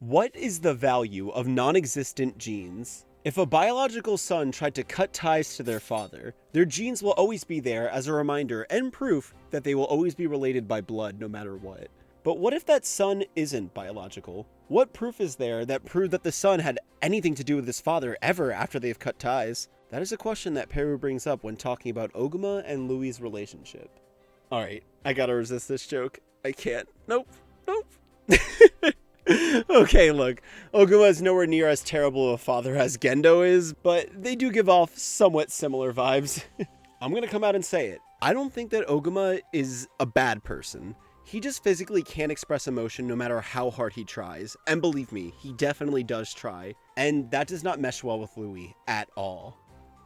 What is the value of non-existent genes? If a biological son tried to cut ties to their father, their genes will always be there as a reminder and proof that they will always be related by blood no matter what. But what if that son isn't biological? What proof is there that proved that the son had anything to do with his father ever after they've cut ties? That is a question that Paru brings up when talking about Oguma and Louis' relationship. Alright, I gotta resist this joke. I can't. Nope. Okay, look, Oguma is nowhere near as terrible of a father as Gendo is, but they do give off somewhat similar vibes. I'm gonna come out and say it. I don't think that Oguma is a bad person. He just physically can't express emotion no matter how hard he tries. And believe me, he definitely does try. And that does not mesh well with Louis at all.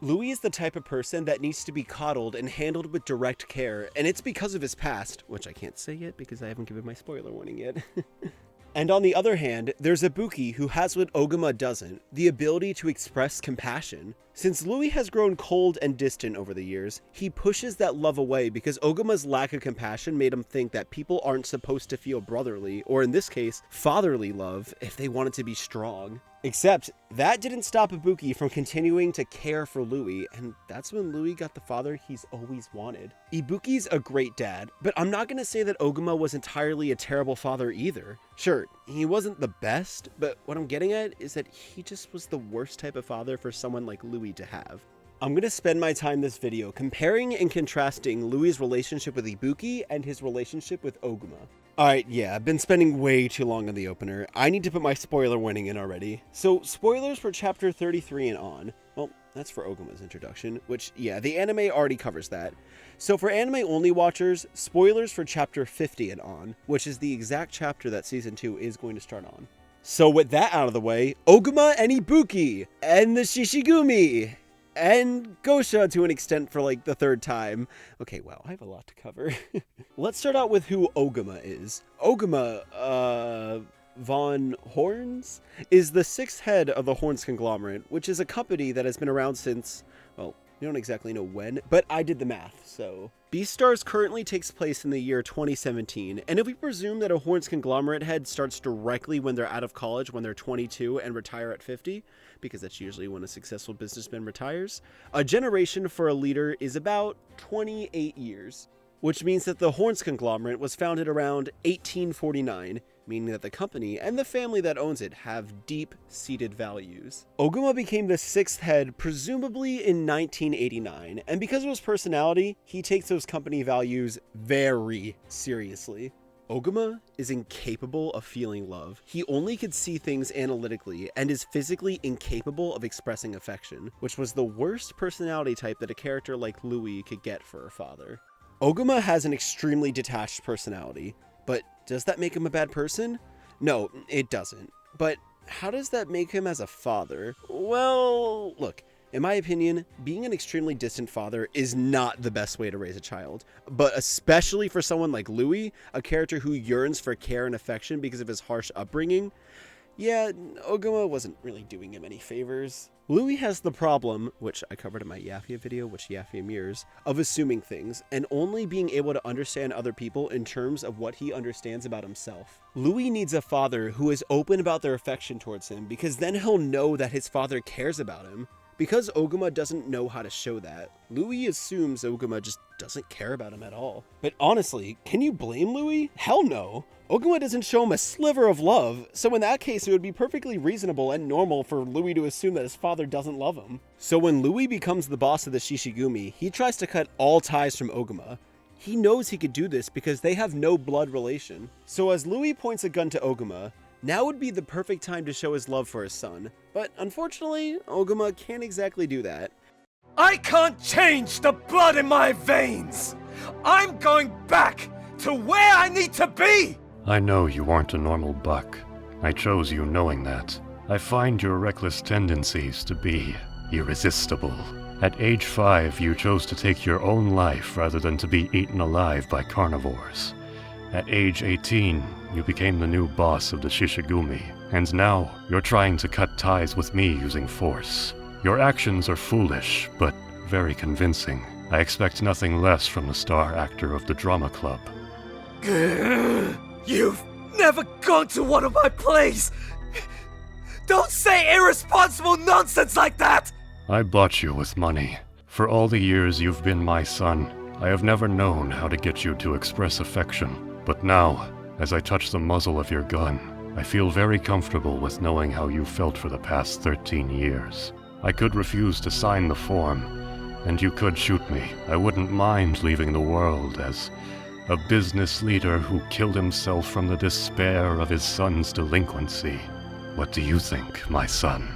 Louis is the type of person that needs to be coddled and handled with direct care, and it's because of his past, which I can't say yet because I haven't given my spoiler warning yet. And on the other hand, there's Ibuki who has what Oguma doesn't, the ability to express compassion. Since Louis has grown cold and distant over the years, he pushes that love away because Oguma's lack of compassion made him think that people aren't supposed to feel brotherly, or in this case, fatherly love if they wanted to be strong. Except, that didn't stop Ibuki from continuing to care for Louis, and that's when Louis got the father he's always wanted. Ibuki's a great dad, but I'm not gonna say that Oguma was entirely a terrible father either. Sure, he wasn't the best, but what I'm getting at is that he just was the worst type of father for someone like Louis to have. I'm gonna spend my time this video comparing and contrasting Louis' relationship with Ibuki and his relationship with Oguma. Alright, yeah, I've been spending way too long on the opener. I need to put my spoiler warning in already. So, spoilers for chapter 33 and on. Well, that's for Oguma's introduction, which, yeah, the anime already covers that. So for anime-only watchers, spoilers for chapter 50 and on, which is the exact chapter that season 2 is going to start on. So with that out of the way, Oguma and Ibuki, and the Shishigumi, and Gosha to an extent for like the third time. Okay, wow, I have a lot to cover. Let's start out with who Oguma is. Oguma, Von Horns, is the sixth head of the Horns conglomerate, which is a company that has been around since, well, we don't exactly know when, but I did the math, so. Beastars currently takes place in the year 2017, and if we presume that a Horns conglomerate head starts directly when they're out of college, when they're 22 and retire at 50, because that's usually when a successful businessman retires, a generation for a leader is about 28 years, which means that the Horns conglomerate was founded around 1849, meaning that the company and the family that owns it have deep-seated values. Oguma became the sixth head presumably in 1989, and because of his personality, he takes those company values very seriously. Oguma is incapable of feeling love. He only could see things analytically and is physically incapable of expressing affection, which was the worst personality type that a character like Louis could get for a father. Oguma has an extremely detached personality, but does that make him a bad person? No, it doesn't. But how does that make him as a father? Well, look, in my opinion, being an extremely distant father is not the best way to raise a child. But especially for someone like Louis, a character who yearns for care and affection because of his harsh upbringing, yeah, Oguma wasn't really doing him any favors. Louis has the problem, which I covered in my Yafia video, which Yafia mirrors, of assuming things, and only being able to understand other people in terms of what he understands about himself. Louis needs a father who is open about their affection towards him, because then he'll know that his father cares about him. Because Oguma doesn't know how to show that, Louis assumes Oguma just doesn't care about him at all. But honestly, can you blame Louis? Hell no. Oguma doesn't show him a sliver of love, so in that case it would be perfectly reasonable and normal for Louis to assume that his father doesn't love him. So when Louis becomes the boss of the Shishigumi, he tries to cut all ties from Oguma. He knows he could do this because they have no blood relation. So as Louis points a gun to Oguma, now would be the perfect time to show his love for his son. But unfortunately, Oguma can't exactly do that. I can't change the blood in my veins! I'm going back to where I need to be! I know you aren't a normal buck. I chose you knowing that. I find your reckless tendencies to be irresistible. At age 5, you chose to take your own life rather than to be eaten alive by carnivores. At age 18, you became the new boss of the Shishigumi, and now you're trying to cut ties with me using force. Your actions are foolish, but very convincing. I expect nothing less from the star actor of the drama club. You've never gone to one of my plays! Don't say irresponsible nonsense like that! I bought you with money. For all the years you've been my son, I have never known how to get you to express affection. But now, as I touch the muzzle of your gun, I feel very comfortable with knowing how you felt for the past 13 years. I could refuse to sign the form, and you could shoot me. I wouldn't mind leaving the world as a business leader who killed himself from the despair of his son's delinquency. What do you think, my son?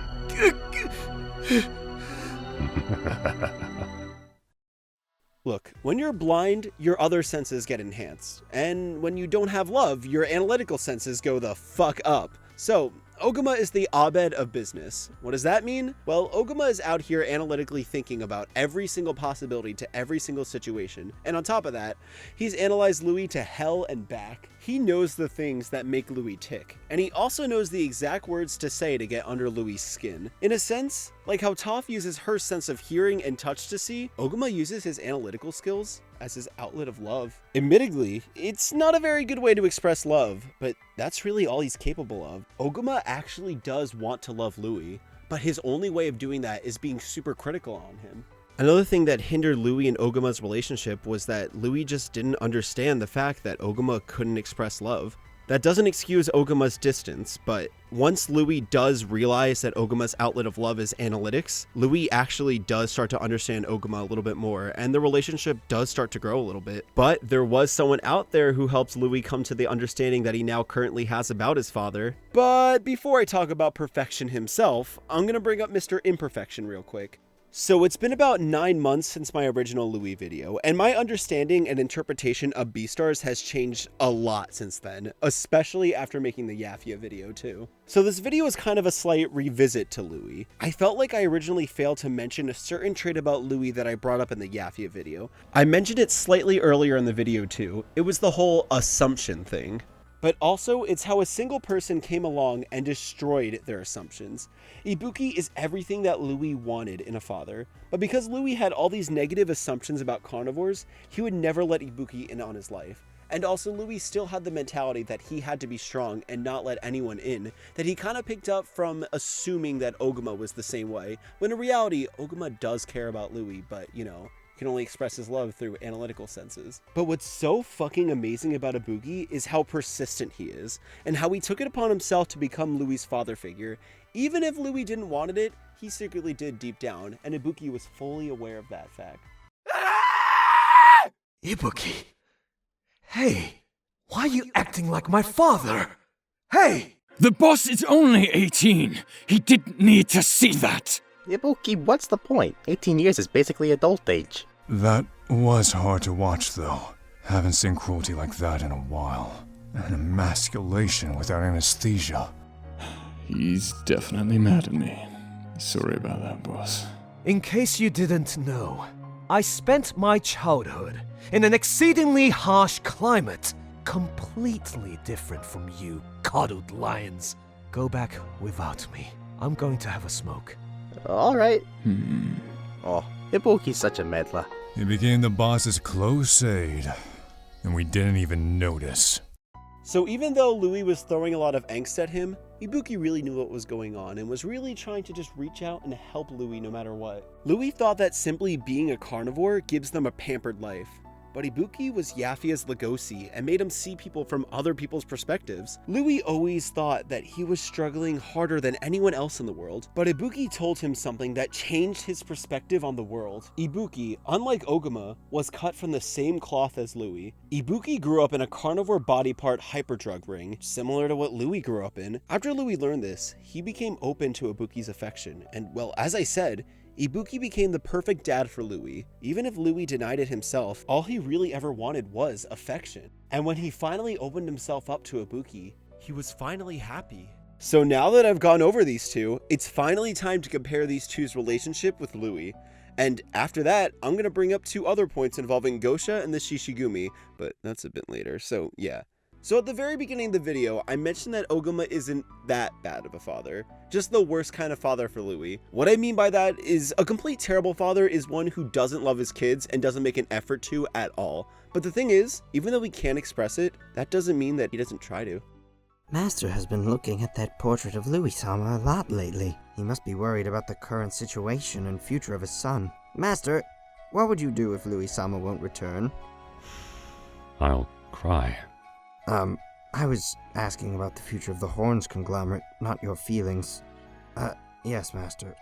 Look, when you're blind, your other senses get enhanced. And when you don't have love, your analytical senses go the fuck up. So, Oguma is the Abed of business. What does that mean? Well, Oguma is out here analytically thinking about every single possibility to every single situation. And on top of that, he's analyzed Louis to hell and back. He knows the things that make Louis tick. And he also knows the exact words to say to get under Louis' skin. In a sense, like how Toph uses her sense of hearing and touch to see, Oguma uses his analytical skills as his outlet of love. Admittedly, it's not a very good way to express love, but that's really all he's capable of. Oguma actually does want to love Louis, but his only way of doing that is being super critical on him. Another thing that hindered Louis and Oguma's relationship was that Louis just didn't understand the fact that Oguma couldn't express love. That doesn't excuse Oguma's distance, but once Louis does realize that Oguma's outlet of love is analytics, Louis actually does start to understand Oguma a little bit more, and the relationship does start to grow a little bit. But there was someone out there who helps Louis come to the understanding that he now currently has about his father. But before I talk about Perfection himself, I'm gonna bring up Mr. Imperfection real quick. So it's been about 9 months since my original Louis video, and my understanding and interpretation of Beastars has changed a lot since then, especially after making the Yafia video too. So this video is kind of a slight revisit to Louis. I felt like I originally failed to mention a certain trait about Louis that I brought up in the Yafia video. I mentioned it slightly earlier in the video too. It was the whole assumption thing. But also, it's how a single person came along and destroyed their assumptions. Ibuki is everything that Louis wanted in a father, but because Louis had all these negative assumptions about carnivores, he would never let Ibuki in on his life. And also, Louis still had the mentality that he had to be strong and not let anyone in, that he kind of picked up from assuming that Oguma was the same way, when in reality, Oguma does care about Louis, but, you know, can only express his love through analytical senses. But what's so fucking amazing about Ibuki is how persistent he is, and how he took it upon himself to become Louis' father figure. Even if Louis didn't want it, he secretly did deep down, and Ibuki was fully aware of that fact. Ibuki! Hey, why are you acting like my father? Hey! The boss is only 18. He didn't need to see that. Ibuki, what's the point? 18 years is basically adult age. That was hard to watch, though. Haven't seen cruelty like that in a while. An emasculation without anesthesia. He's definitely mad at me. Sorry about that, boss. In case you didn't know, I spent my childhood in an exceedingly harsh climate, completely different from you coddled lions. Go back without me. I'm going to have a smoke. Alright. Oh, Ibuki's such a meddler. He became the boss's close aide, and we didn't even notice. So even though Louis was throwing a lot of angst at him, Ibuki really knew what was going on and was really trying to just reach out and help Louis no matter what. Louis thought that simply being a carnivore gives them a pampered life. But Ibuki was Yafia's Legosi and made him see people from other people's perspectives. Louis always thought that he was struggling harder than anyone else in the world, but Ibuki told him something that changed his perspective on the world. Ibuki, unlike Oguma, was cut from the same cloth as Louis. Ibuki grew up in a carnivore body part hyperdrug ring, similar to what Louis grew up in. After Louis learned this, he became open to Ibuki's affection, and well, as I said, Ibuki became the perfect dad for Louis. Even if Louis denied it himself, all he really ever wanted was affection. And when he finally opened himself up to Ibuki, he was finally happy. So now that I've gone over these two, it's finally time to compare these two's relationship with Louis. And after that, I'm going to bring up 2 other points involving Gosha and the Shishigumi, but that's a bit later, so yeah. So at the very beginning of the video, I mentioned that Oguma isn't that bad of a father, just the worst kind of father for Louis. What I mean by that is a complete terrible father is one who doesn't love his kids and doesn't make an effort to at all. But the thing is, even though he can't express it, that doesn't mean that he doesn't try to. Master has been looking at that portrait of Louis-sama a lot lately. He must be worried about the current situation and future of his son. Master, what would you do if Louis-sama won't return? I'll cry. I was asking about the future of the Horns conglomerate, not your feelings. Yes, Master.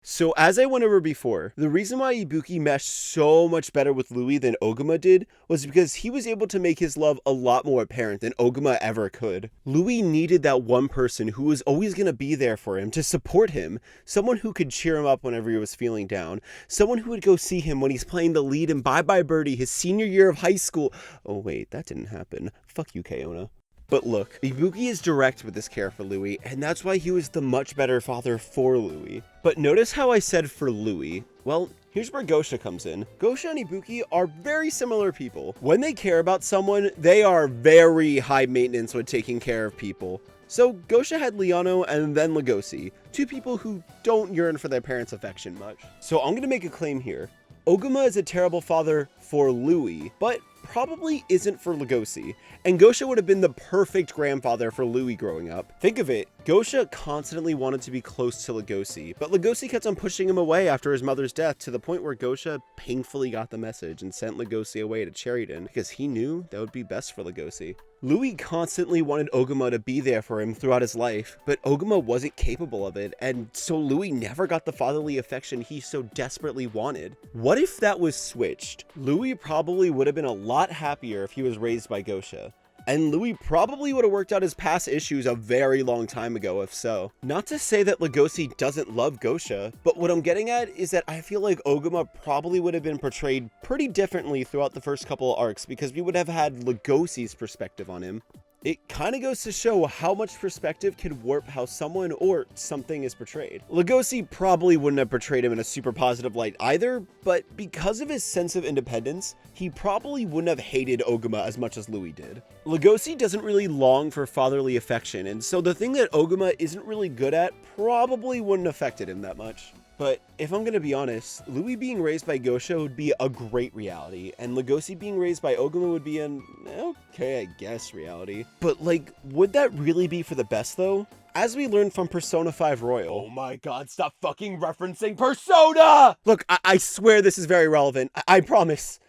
So as I went over before, the reason why Ibuki meshed so much better with Louis than Oguma did was because he was able to make his love a lot more apparent than Oguma ever could. Louis needed that one person who was always going to be there for him, to support him, someone who could cheer him up whenever he was feeling down, someone who would go see him when he's playing the lead in Bye Bye Birdie, his senior year of high school. Oh wait, that didn't happen. Fuck you, Kayona. But look, Ibuki is direct with his care for Louis, and that's why he was the much better father for Louis. But notice how I said for Louis. Well, here's where Gosha comes in. Gosha and Ibuki are very similar people. When they care about someone, they are very high maintenance with taking care of people. So Gosha had Liano and then Legoshi, two people who don't yearn for their parents' affection much. So I'm gonna make a claim here. Oguma is a terrible father for Louis, but probably isn't for Legoshi, and Gosha would have been the perfect grandfather for Louis growing up. Think of it, Gosha constantly wanted to be close to Legoshi, but Legoshi kept on pushing him away after his mother's death, to the point where Gosha painfully got the message and sent Legoshi away to Cherryton, because he knew that would be best for Legoshi. Louis constantly wanted Oguma to be there for him throughout his life, but Oguma wasn't capable of it, and so Louis never got the fatherly affection he so desperately wanted. What if that was switched? Louis probably would have been a lot happier if he was raised by Gosha. And Louis probably would have worked out his past issues a very long time ago if so. Not to say that Legoshi doesn't love Gosha, but what I'm getting at is that I feel like Oguma probably would have been portrayed pretty differently throughout the first couple of arcs, because we would have had Legoshi's perspective on him. It kind of goes to show how much perspective can warp how someone or something is portrayed. Legoshi probably wouldn't have portrayed him in a super positive light either, but because of his sense of independence, he probably wouldn't have hated Oguma as much as Louis did. Legoshi doesn't really long for fatherly affection, and so the thing that Oguma isn't really good at probably wouldn't have affected him that much. But if I'm gonna be honest, Louis being raised by Gosha would be a great reality, and Legoshi being raised by Oguma would be an okay, I guess, reality. But like, would that really be for the best though? As we learned from Persona 5 Royal. Oh my god, stop fucking referencing Persona! Look, I swear this is very relevant. I promise.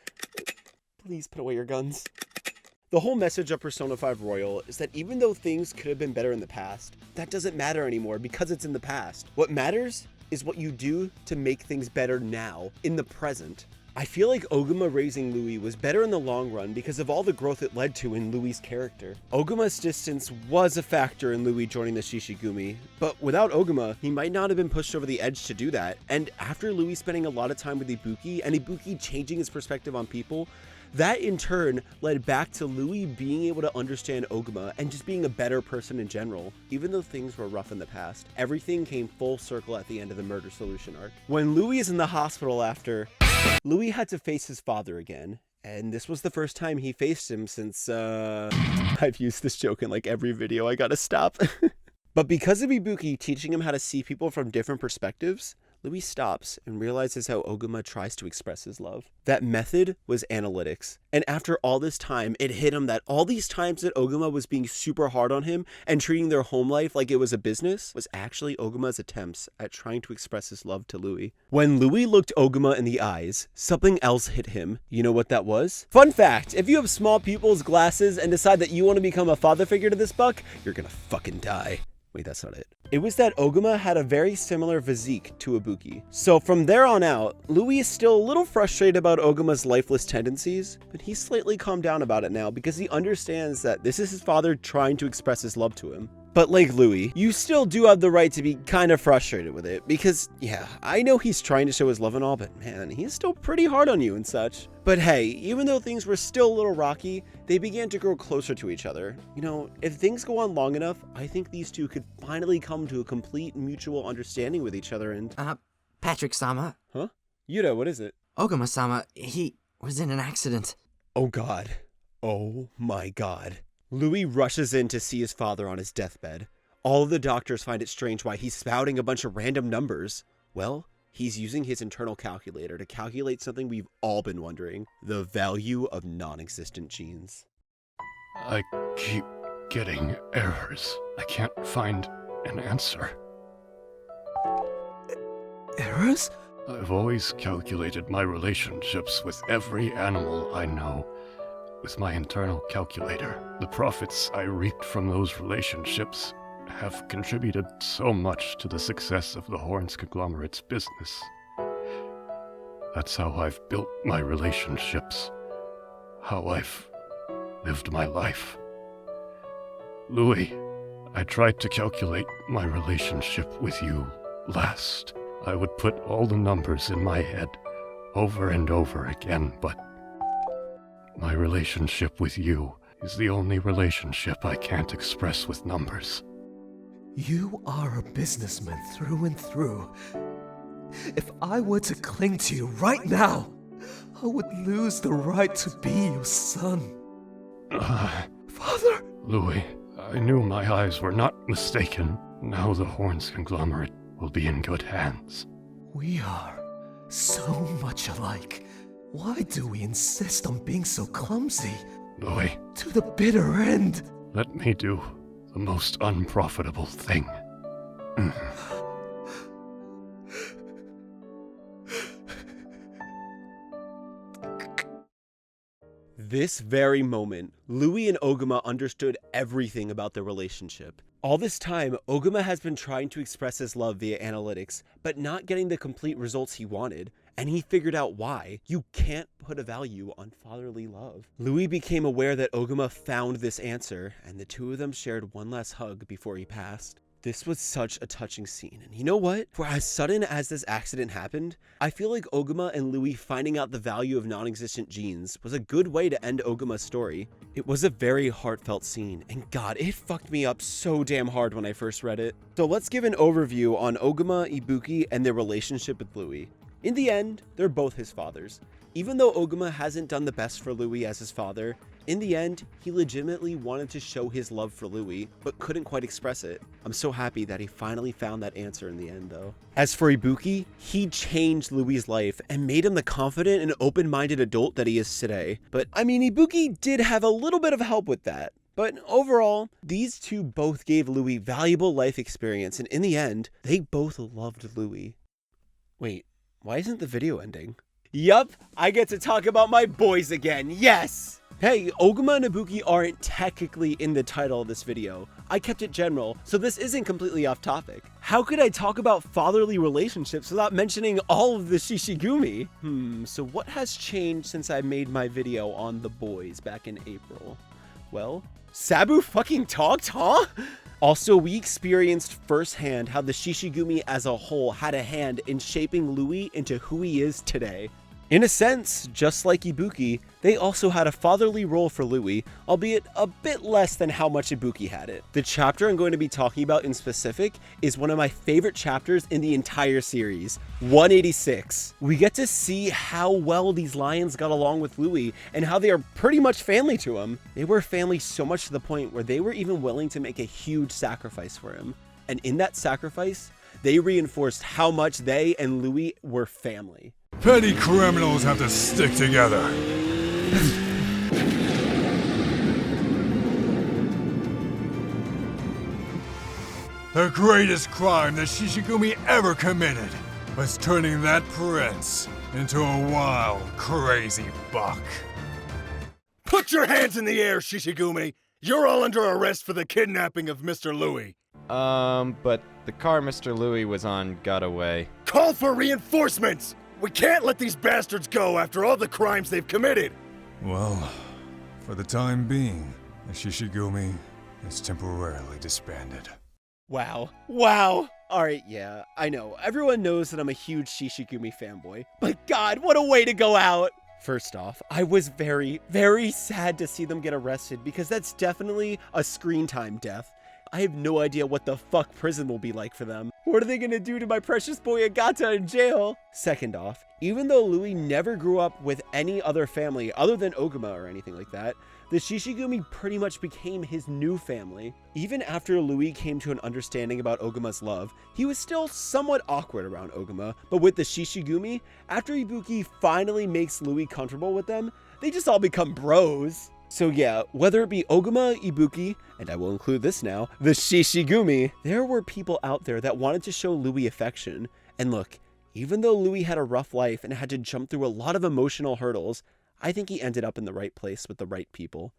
Please put away your guns. The whole message of Persona 5 Royal is that even though things could have been better in the past, that doesn't matter anymore because it's in the past. What matters is what you do to make things better now, in the present. I feel like Oguma raising Louis was better in the long run because of all the growth it led to in Louis' character. Oguma's distance was a factor in Louis joining the Shishigumi, but without Oguma, he might not have been pushed over the edge to do that. And after Louis spending a lot of time with Ibuki, and Ibuki changing his perspective on people, that in turn led back to Louis being able to understand Oguma and just being a better person in general. Even though things were rough in the past, everything came full circle at the end of the Murder Solution arc. When Louis is in the hospital after, Louis had to face his father again. And this was the first time he faced him since, I've used this joke in like every video, I gotta stop. But because of Ibuki teaching him how to see people from different perspectives, Louis stops and realizes how Oguma tries to express his love. That method was analytics. And after all this time, it hit him that all these times that Oguma was being super hard on him and treating their home life like it was a business was actually Oguma's attempts at trying to express his love to Louis. When Louis looked Oguma in the eyes, something else hit him. You know what that was? Fun fact, if you have small pupils, glasses, and decide that you want to become a father figure to this buck, you're gonna fucking die. Wait, that's not it. It was that Oguma had a very similar physique to Ibuki. So from there on out, Louis is still a little frustrated about Oguma's lifeless tendencies, but he's slightly calmed down about it now because he understands that this is his father trying to express his love to him. But like Louis, you still do have the right to be kind of frustrated with it because, yeah, I know he's trying to show his love and all, but man, he's still pretty hard on you and such. But hey, even though things were still a little rocky, they began to grow closer to each other. You know, if things go on long enough, I think these two could finally come to a complete mutual understanding with each other and... Patrick-sama? Huh? Yuta, what is it? Oguma-sama, he was in an accident. Oh god. Oh my god. Louis rushes in to see his father on his deathbed. All of the doctors find it strange why he's spouting a bunch of random numbers. Well, he's using his internal calculator to calculate something we've all been wondering. The value of non-existent genes. I keep getting errors. I can't find an answer. Errors? I've always calculated my relationships with every animal I know with my internal calculator. The profits I reaped from those relationships have contributed so much to the success of the Horns conglomerate's business. That's how I've built my relationships, how I've lived my life. Louis, I tried to calculate my relationship with you last. I would put all the numbers in my head over and over again, but my relationship with you is the only relationship I can't express with numbers. You are a businessman through and through. If I were to cling to you right now, I would lose the right to be your son. Father! Louis, I knew my eyes were not mistaken. Now the Horns conglomerate will be in good hands. We are so much alike. Why do we insist on being so clumsy? Louis, To the bitter end. let me do the most unprofitable thing. This very moment, Louis and Oguma understood everything about their relationship. All this time, Oguma has been trying to express his love via analytics, but not getting the complete results he wanted, and he figured out why. You can't put a value on fatherly love. Louis became aware that Oguma found this answer, and the two of them shared one last hug before he passed. This was such a touching scene, and you know what? For as sudden as this accident happened, I feel like Oguma and Louis finding out the value of non-existent genes was a good way to end Oguma's story. It was a very heartfelt scene, and God, it fucked me up so damn hard when I first read it. So let's give an overview on Oguma, Ibuki, and their relationship with Louis. In the end, they're both his fathers. Even though Oguma hasn't done the best for Louis as his father, in the end, he legitimately wanted to show his love for Louis, but couldn't quite express it. I'm so happy that he finally found that answer in the end, though. As for Ibuki, he changed Louis' life and made him the confident and open-minded adult that he is today. But, I mean, Ibuki did have a little bit of help with that. But overall, these two both gave Louis valuable life experience, and in the end, they both loved Louis. Wait, why isn't the video ending? Yup, I get to talk about my boys again, yes! Hey, Oguma and Ibuki aren't technically in the title of this video. I kept it general, so this isn't completely off topic. How could I talk about fatherly relationships without mentioning all of the Shishigumi? So what has changed since I made my video on the boys back in April? Well, Sabu fucking talked, huh? Also, we experienced firsthand how the Shishigumi as a whole had a hand in shaping Louis into who he is today. In a sense, just like Ibuki, they also had a fatherly role for Louis, albeit a bit less than how much Ibuki had it. The chapter I'm going to be talking about in specific is one of my favorite chapters in the entire series, 186. We get to see how well these lions got along with Louis and how they are pretty much family to him. They were family so much to the point where they were even willing to make a huge sacrifice for him. And in that sacrifice, they reinforced how much they and Louis were family. Petty criminals have to stick together. The greatest crime the Shishigumi ever committed was turning that prince into a wild, crazy buck. Put your hands in the air, Shishigumi! You're all under arrest for the kidnapping of Mr. Louis. But the car Mr. Louis was on got away. Call for reinforcements! We can't let these bastards go after all the crimes they've committed! Well, for the time being, the Shishigumi is temporarily disbanded. Wow. Alright, yeah, I know. Everyone knows that I'm a huge Shishigumi fanboy. But God, what a way to go out! First off, I was very, very sad to see them get arrested because that's definitely a screen time death. I have no idea what the fuck prison will be like for them. What are they gonna do to my precious boy Agata in jail? Second off, even though Louis never grew up with any other family other than Oguma or anything like that, the Shishigumi pretty much became his new family. Even after Louis came to an understanding about Oguma's love, he was still somewhat awkward around Oguma, but with the Shishigumi, after Ibuki finally makes Louis comfortable with them, they just all become bros. So yeah, whether it be Oguma, Ibuki, and I will include this now, the Shishigumi, there were people out there that wanted to show Louis affection. And look, even though Louis had a rough life and had to jump through a lot of emotional hurdles, I think he ended up in the right place with the right people.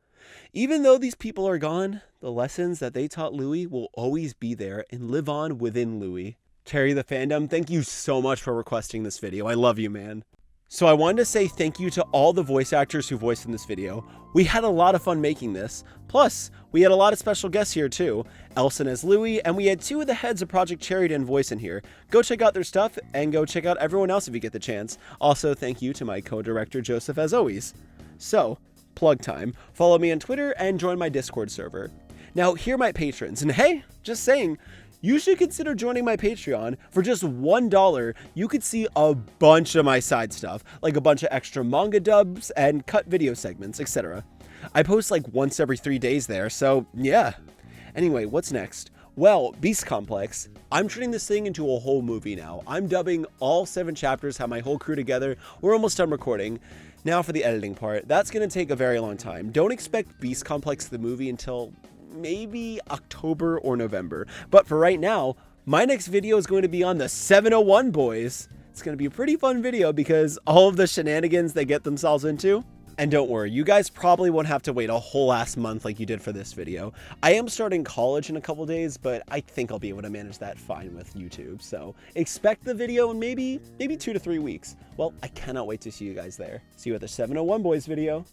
Even though these people are gone, the lessons that they taught Louis will always be there and live on within Louis. Terry the Fandom, thank you so much for requesting this video. I love you, man. So I wanted to say thank you to all the voice actors who voiced in this video. We had a lot of fun making this. Plus, we had a lot of special guests here too. Elson as Louis, and we had 2 of the heads of Project Cherryden voice in here. Go check out their stuff, and go check out everyone else if you get the chance. Also, thank you to my co-director Joseph as always. So, plug time. Follow me on Twitter and join my Discord server. Now, here are my patrons, and hey, just saying, you should consider joining my Patreon. For just $1, you could see a bunch of my side stuff, like a bunch of extra manga dubs and cut video segments, etc. I post like once every 3 days there, so yeah. Anyway, what's next? Well, Beast Complex. I'm turning this thing into a whole movie now. I'm dubbing all 7 chapters, have my whole crew together. We're almost done recording. Now for the editing part. That's going to take a very long time. Don't expect Beast Complex the movie until maybe October or November. But for right now, my next video is going to be on the 701 boys. It's going to be a pretty fun video because all of the shenanigans they get themselves into. And don't worry, you guys probably won't have to wait a whole ass month like you did for this video. I am starting college in a couple days, but I think I'll be able to manage that fine with YouTube. So expect the video in maybe 2 to 3 weeks. Well, I cannot wait to see you guys there. See you at the 701 boys video.